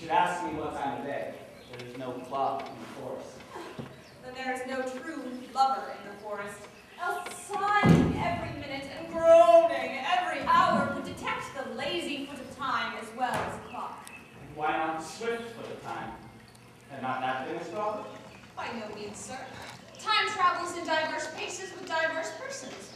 should ask me what time of day. There is no clock in the forest. Then there is no true lover in the forest, else sighing every minute and groaning every hour would detect the lazy foot of time as well as the clock. And why not the swift foot of time? And not that thing is problem? By no means, sir. Time travels in diverse paces with diverse persons.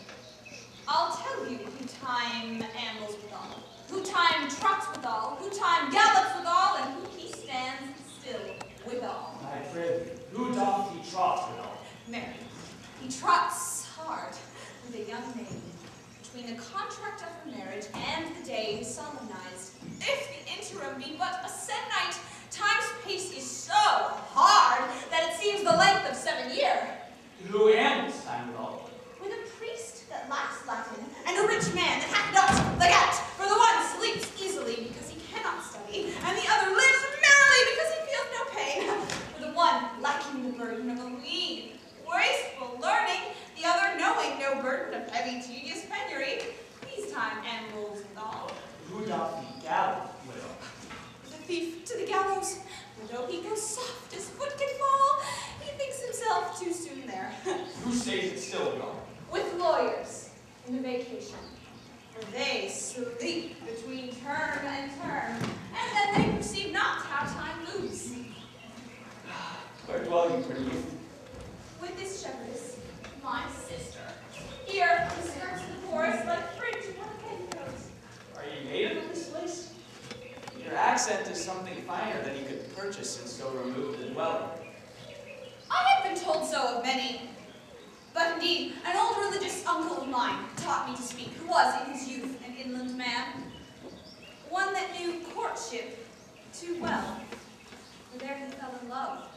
I'll tell you who time ambles withal, who time trots withal, who time gallops withal, and who he stands still withal. I pray, who doth he trot withal? Marry, he trots hard with a young maid. Between the contract of her marriage and the day is solemnized, if the interim be but a se'nnight, time's pace is so hard that it seems the length of 7 years. Who ambles time withal? With a priest that lacks Latin, and a rich man that hath not the gout, for the one sleeps easily because he cannot study, and the other lives merrily because he feels no pain. For the one lacking the burden of a lean, wasteful learning, the other knowing no burden of heavy, tedious penury, these time ambles withal. Who doth he gallop withal? The thief to the gallows, for though he goes soft his foot can fall, he thinks himself too soon there. Who stays it still withal? With lawyers in the vacation, for they sleep between term and term, and then they perceive not how time moves. Where dwell you, pretty youth? With this shepherdess, my sister, here on the skirts of the forest like fringe upon a petticoat. Are you native of this place? Your accent is something finer than you could purchase in so removed a dwelling. I have been told so of many. But indeed, an old religious uncle of mine taught me to speak, who was in his youth an inland man, one that knew courtship too well, for there he fell in love.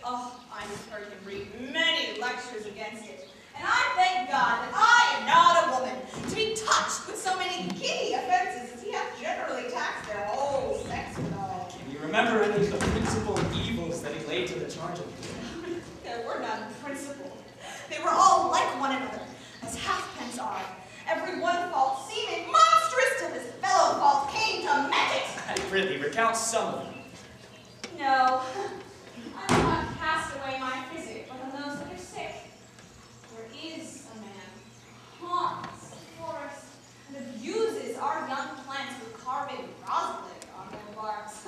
Oh, I have heard him read many lectures against it, and I thank God that I am not a woman, to be touched with so many giddy offenses as he hath generally taxed their whole sex withal. Can you remember any of the principal evils that he laid to the charge of you? There were none principal. They were all like one another, as halfpence are. Every one fault seeming monstrous till his fellow fault came to met it. I prithee, recount some of them. No, I will not cast away my physic, but on those that are sick. There is a man, haunts the forest, and abuses our young plants with carving rosin on their barks,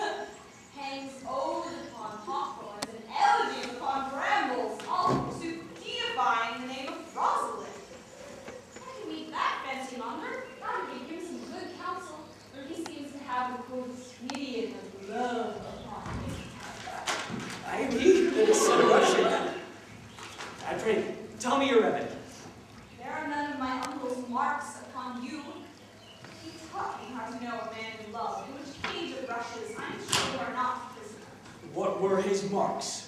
hangs odes upon hawthorns and elegies upon brambles, all in pursuit deifying the name of Rosalind. I can meet that fancy monger. I would give him some good counsel, for he seems to have a good median of love upon him. I am he that is so Russian. I pray, tell me your remedy. There are none of my uncle's marks upon you. He taught me how to know a man you love, in which cage of rushes I am sure you are not a prisoner. What were his marks?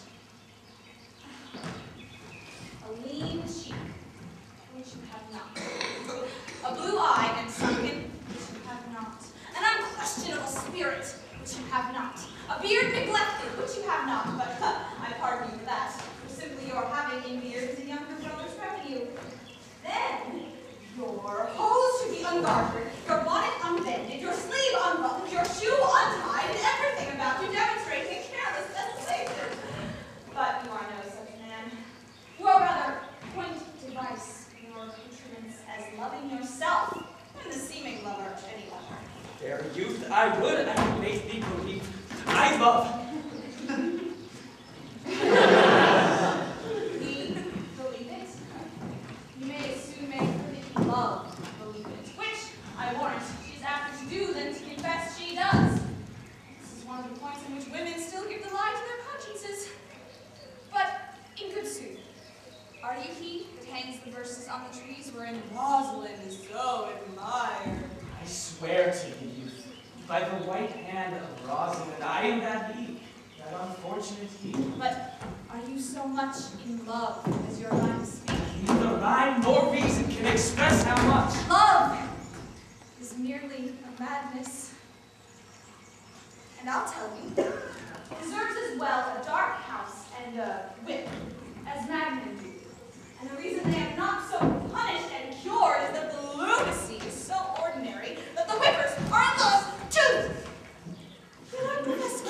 A lean cheek, which you have not. A blue eye and sunken, which you have not. An unquestionable spirit, which you have not. A beard neglected, which you have not, but I pardon you for that, for simply your having a beard is a younger brother's revenue. Then, your hose should be ungartered, your bonnet unbended, your sleeve unbuttoned, your shoe untied, and everything about you demonstrating a careless desolation. But you are no such man. You are rather point to vice, your accoutrements as loving yourself than the seeming lover of any other. Fair youth, I would make thee believe I love. Me believe it? You may as soon make her that you love believe it, which, I warrant, she's apt to do than to confess she does. This is one of the points in which women still give the lie to their consciences. But, in good sooth, are you he that hangs the verses on the trees wherein Rosalind is so admired? I swear to thee, youth, by the white hand of Rosalind, I am that he, that unfortunate he. But are you so much in love as your rhymes speak? Neither rhyme nor reason can express how much. Love is merely a madness. And I'll tell you, deserves as well a dark house and a whip as madmen do. And the reason they have not so punished and cured is that the lunacy is so ordinary that the whippers are in those too. You like this,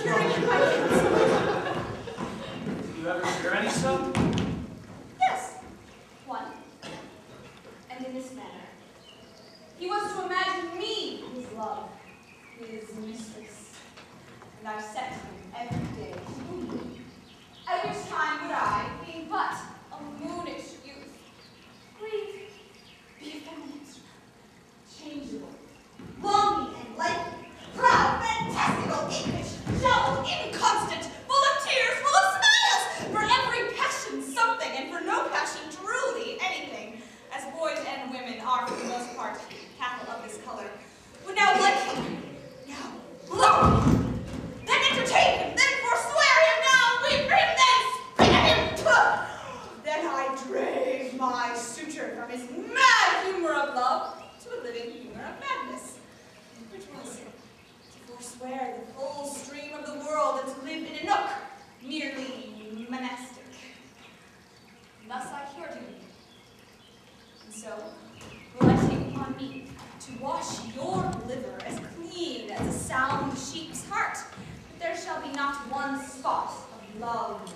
one spot of love in it.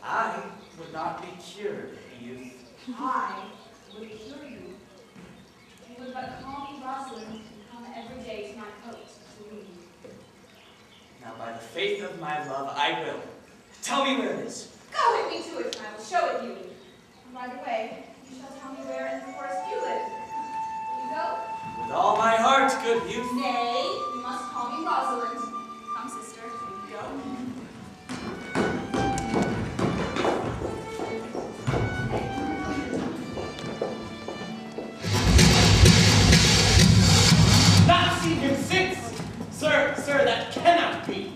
I would not be cured, youth. I would cure you. You would but call me Rosalind and come every day to my coat to read. Now, by the faith of my love, I will. Tell me where it is. Go with me to it, and I will show it you. And by the way, you shall tell me where in the forest you live. Will you go? With all my heart, good youth. Nay, you must call me Rosalind. Come, sister, will you go? Not seen him since! Sir, that cannot be.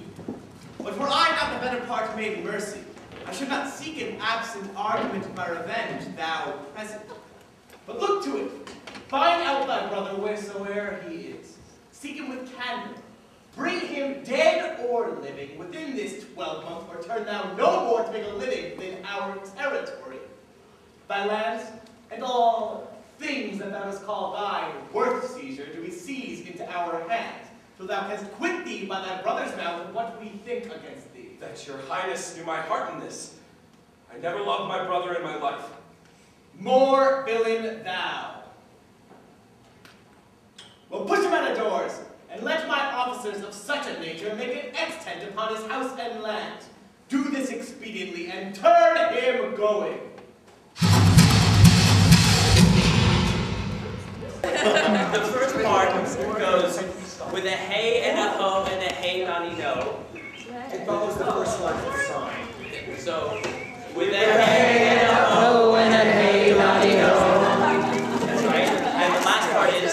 But were I not the better part made mercy, I should not seek an absent argument of my revenge, thou present. But look to it. Find out thy brother wheresoe'er he is. Seek him with candor. Bring him dead or living within this 12-month, or turn thou no more to make a living within our territory. Thy lands and all things that thou dost call thy worth seizure do we seize into our hands, till thou canst quit thee by thy brother's mouth of what we think against thee. That your highness knew my heart in this. I never loved my brother in my life. More villain thou. Well, push him out of doors, and let my officers of such a nature make an extent upon his house and land. Do this expediently, and turn him going. The first part goes with a hey and a ho and a hey nani no. It follows the first line of the song. So with a hey and a ho and a hey nani no. That's right. And the last part is,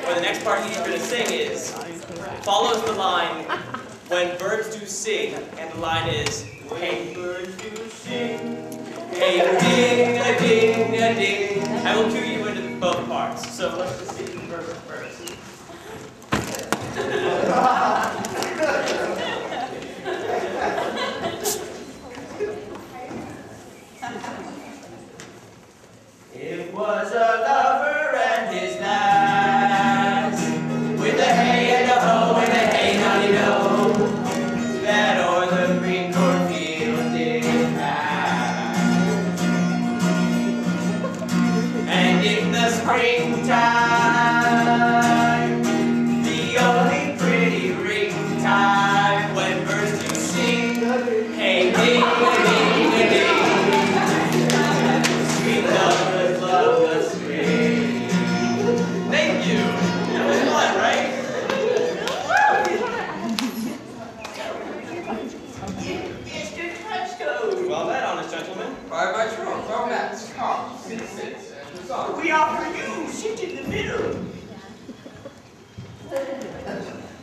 or the next part he's going to sing is, follows the line when birds do sing, and the line is hey birds do sing. Hey ding a ding a ding. I will cue you into both parts. So let's just see the first. It was a lover and his lass, with a hey and a ho and a hey noddy no, that o'er the green cornfield did pass. And in the springtime, the only pretty ring time, when birds do sing, hey ding a ding a ding. Sweet lovers love the spring. Thank you. That was fun, right? Mr. Touchtoes. Well, that honest gentleman. By my troth, our mats, come, sit, and resolve. We offer you sit in the middle.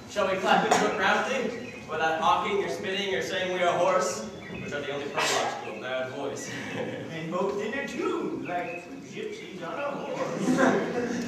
Shall we clap into it roundly, without hawking or spitting or saying we are hoarse, which are the only prological loud voice? And both in a tune, like two gypsies on a horse.